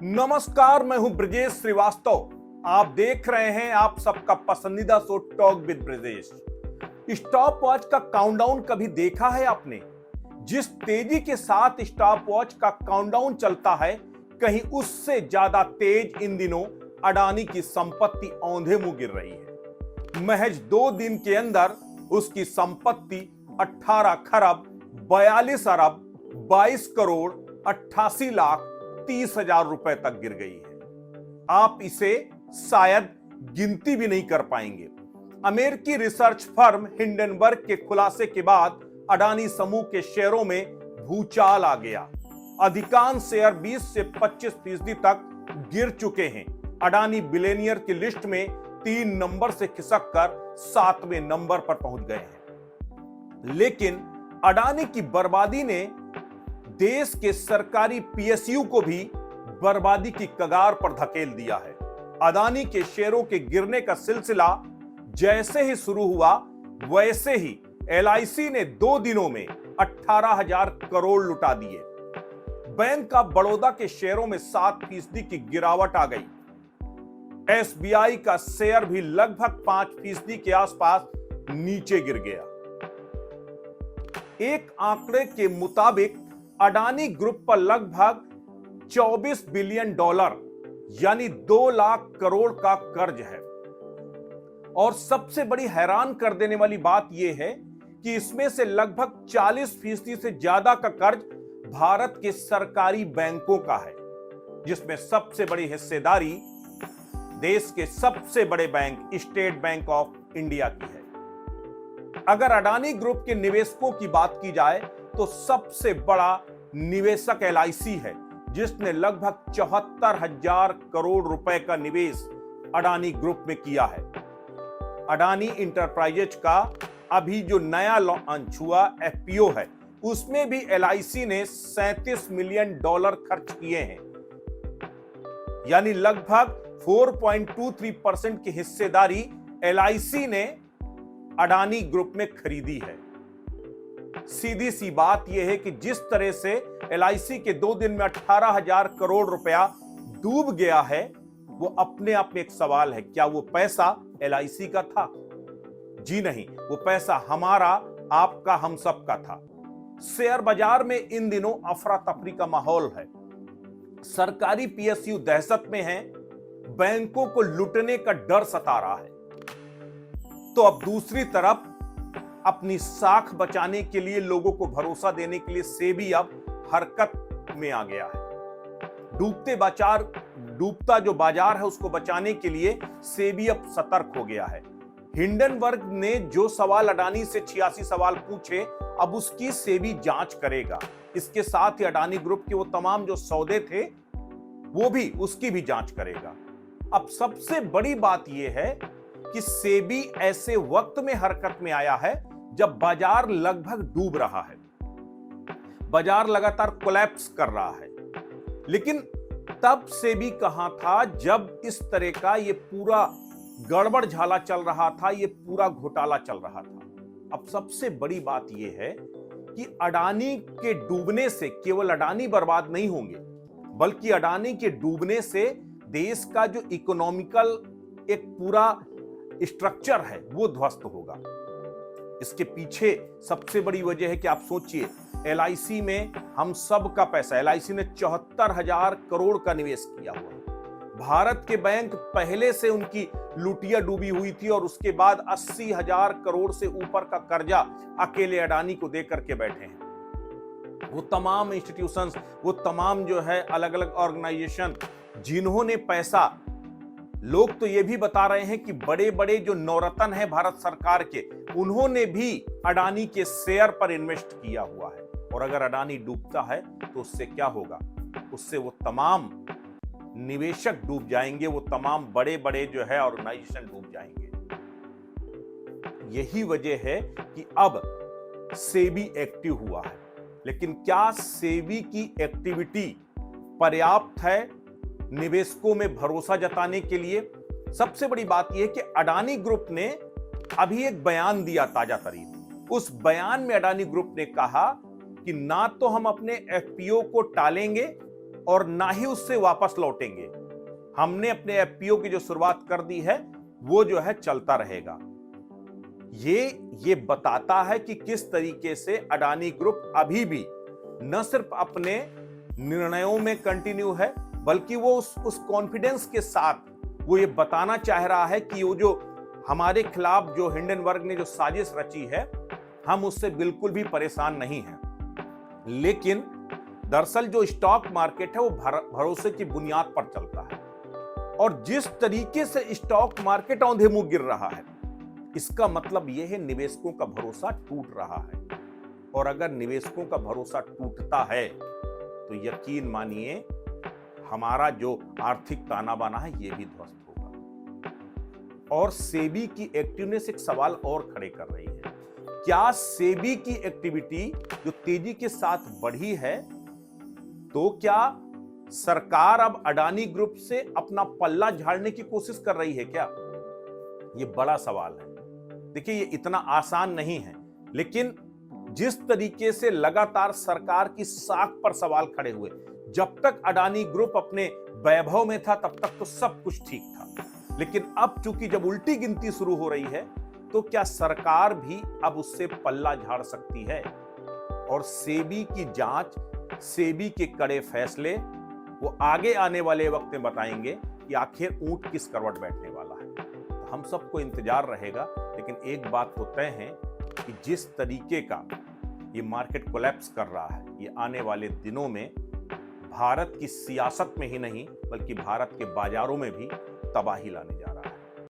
नमस्कार, मैं हूं ब्रजेश श्रीवास्तव। आप देख रहे हैं आप सबका पसंदीदा show talk with Brajesh. Stop watch का काउंटडाउन कभी देखा है आपने? जिस तेजी के साथ स्टॉप वॉच का काउंटडाउन चलता है, कहीं उससे ज्यादा तेज इन दिनों अडानी की संपत्ति औंधे मुंह गिर रही है। महज 2 दिन के अंदर उसकी संपत्ति 18 खरब 42 अरब 22 करोड़ 88 लाख 30,000 रुपए तक गिर गई है। आप इसे शायद गिनती भी नहीं कर पाएंगे। अमेरिकी रिसर्च फर्म हिंडनबर्ग के खुलासे के बाद अडानी समूह के शेयरों में भूचाल आ गया। अधिकांश शेयर 20 से 25% तक गिर चुके हैं। अडानी बिलियनियर की लिस्ट में 3 नंबर से खिसक कर 7वें नंबर पर पहुंच गए हैं। लेकिन अडानी की बर्बादी ने देश के सरकारी पीएसयू को भी बर्बादी की कगार पर धकेल दिया है। अडानी के शेयरों के गिरने का सिलसिला जैसे ही शुरू हुआ, वैसे ही एलआईसी ने 2 दिनों में 18,000 करोड़ लुटा दिए। बैंक ऑफ बड़ौदा के शेयरों में 7% की गिरावट आ गई। एसबीआई का शेयर भी लगभग 5% के आसपास नीचे गिर गया। एक आंकड़े के मुताबिक अडानी ग्रुप पर लगभग 24 बिलियन डॉलर यानी 2 लाख करोड़ का कर्ज है। और सबसे बड़ी हैरान कर देने वाली बात यह है कि इसमें से लगभग 40% से ज्यादा का कर्ज भारत के सरकारी बैंकों का है, जिसमें सबसे बड़ी हिस्सेदारी देश के सबसे बड़े bank state bank of India की है। अगर अडानी ग्रुप के निवेशकों की बात की जाए तो सबसे बड़ा निवेशक एलआईसी है, जिसने लगभग 74,000 करोड़ रुपए का निवेश अडानी ग्रुप में किया है। अडानी इंटरप्राइजेज का अभी जो नया लॉन्च हुआ एफपीओ है, उसमें भी एलआईसी ने 37 मिलियन डॉलर खर्च किए हैं, यानी लगभग 4.23% की हिस्सेदारी एलआईसी ने अडानी ग्रुप में खरीदी है। सीधी सी बात यह है कि जिस तरह से एलआईसी के 2 दिन में 18,000 करोड़ रुपया डूब गया है, वो अपने आप में एक सवाल है, क्या वो पैसा एलआईसी का था? जी नहीं, वो पैसा हमारा, आपका, हम सब का था। शेयर बाजार में इन दिनों अफरा तफरी का माहौल है। सरकारी पीएसयू दहशत में है, बैंकों को लूटने का डर सता रहा है। तो अब दूसरी तरफ अपनी साख बचाने के लिए, लोगों को भरोसा देने के लिए सेबी अब हरकत में आ गया है। डूबता जो बाजार है उसको बचाने के लिए सेबी अब सतर्क हो गया है। हिंडनबर्ग ने जो सवाल अडानी से 86 सवाल पूछे, अब उसकी सेबी जांच करेगा। इसके साथ ही अडानी ग्रुप के वो तमाम जो सौदे थे, वो भी उसकी भी जांच करेगा। अब सबसे बड़ी बात यह है कि सेबी ऐसे वक्त में हरकत में आया है जब बाजार लगभग डूब रहा है, बाजार लगातार कोलैप्स कर रहा है। लेकिन तब सेबी कहां था जब इस तरह का ये पूरा गड़बड़ झाला चल रहा था, ये पूरा घोटाला चल रहा था। अब सबसे बड़ी बात यह है कि अडानी के डूबने से केवल अडानी बर्बाद नहीं होंगे, बल्कि अडानी के डूबने से देश का जो इकोनॉमिकल एक पूरा स्ट्रक्चर है वो ध्वस्त होगा। इसके पीछे सबसे बड़ी वजह है कि आप सोचिए, एलआईसी में हम सब का पैसा, एलआईसी ने 74,000 करोड़ का निवेश किया हुआ है। भारत के बैंक पहले से उनकी लुटिया डूबी हुई थी और उसके बाद 80,000 करोड़ से ऊपर का कर्जा अकेले अडानी को दे करके बैठे हैं। वो तमाम इंस्टीट्यूशंस, वो तमाम जो है अलग अलग ऑर्गेनाइजेशन जिन्होंने पैसा, लोग तो ये भी बता रहे हैं कि बड़े बड़े जो नवरत्न हैं भारत सरकार के, उन्होंने भी अडानी के शेयर पर इन्वेस्ट किया हुआ है। और अगर अडानी डूबता है तो उससे क्या होगा? उससे वो तमाम निवेशक डूब जाएंगे, वो तमाम बड़े बड़े जो है ऑर्गेनाइजेशन डूब जाएंगे। यही वजह है कि अब सेबी एक्टिव हुआ है। लेकिन क्या सेबी की एक्टिविटी पर्याप्त है निवेशकों में भरोसा जताने के लिए? सबसे बड़ी बात यह है कि अडानी ग्रुप ने अभी एक बयान दिया ताजा तरीन। उस बयान में अडानी ग्रुप ने कहा कि ना तो हम अपने एफपीओ को टालेंगे और ना ही उससे वापस लौटेंगे। हमने अपने एफपीओ की जो शुरुआत कर दी है वो जो है चलता रहेगा। ये बताता है कि किस तरीके से अडानी ग्रुप अभी भी न सिर्फ अपने निर्णयों में कंटिन्यू है, बल्कि वो उस कॉन्फिडेंस के साथ वो ये बताना चाह रहा है कि वो जो हमारे खिलाफ जो हिंडनबर्ग ने जो साजिश रची है, हम उससे बिल्कुल भी परेशान नहीं हैं। लेकिन दरअसल जो स्टॉक मार्केट है वो भरोसे की बुनियाद पर चलता है, और जिस तरीके से स्टॉक मार्केट औंधे मुंह गिर रहा है, इसका मतलब यह है निवेशकों का भरोसा टूट रहा है। और अगर निवेशकों का भरोसा टूटता है तो यकीन मानिए हमारा जो आर्थिक ताना बाना है यह भी ध्वस्त होगा। और सेबी की एक्टिवनेस एक सवाल और खड़े कर रही है। क्या सेबी की एक्टिविटी जो तेजी के साथ बढ़ी है, तो क्या सरकार अब अडानी ग्रुप से अपना पल्ला झाड़ने की कोशिश कर रही है क्या? यह बड़ा सवाल है। देखिए, ये इतना आसान नहीं है, लेकिन जिस तरीके से लगातार सरकार की साख पर सवाल खड़े हुए, जब तक अडानी ग्रुप अपने वैभव में था तब तक तो सब कुछ ठीक था, लेकिन अब चूंकि जब उल्टी गिनती शुरू हो रही है, तो क्या सरकार भी अब उससे पल्ला झाड़ सकती है? और सेबी की जांच, सेबी के कड़े फैसले वो आगे आने वाले वक्त में बताएंगे कि आखिर ऊंट किस करवट बैठने वाला है। तो हम सबको इंतजार रहेगा, लेकिन एक बात तो तय है कि जिस तरीके का ये मार्केट कोलैप्स कर रहा है, ये आने वाले दिनों में भारत की सियासत में ही नहीं बल्कि भारत के बाजारों में भी तबाही लाने जा रहा है।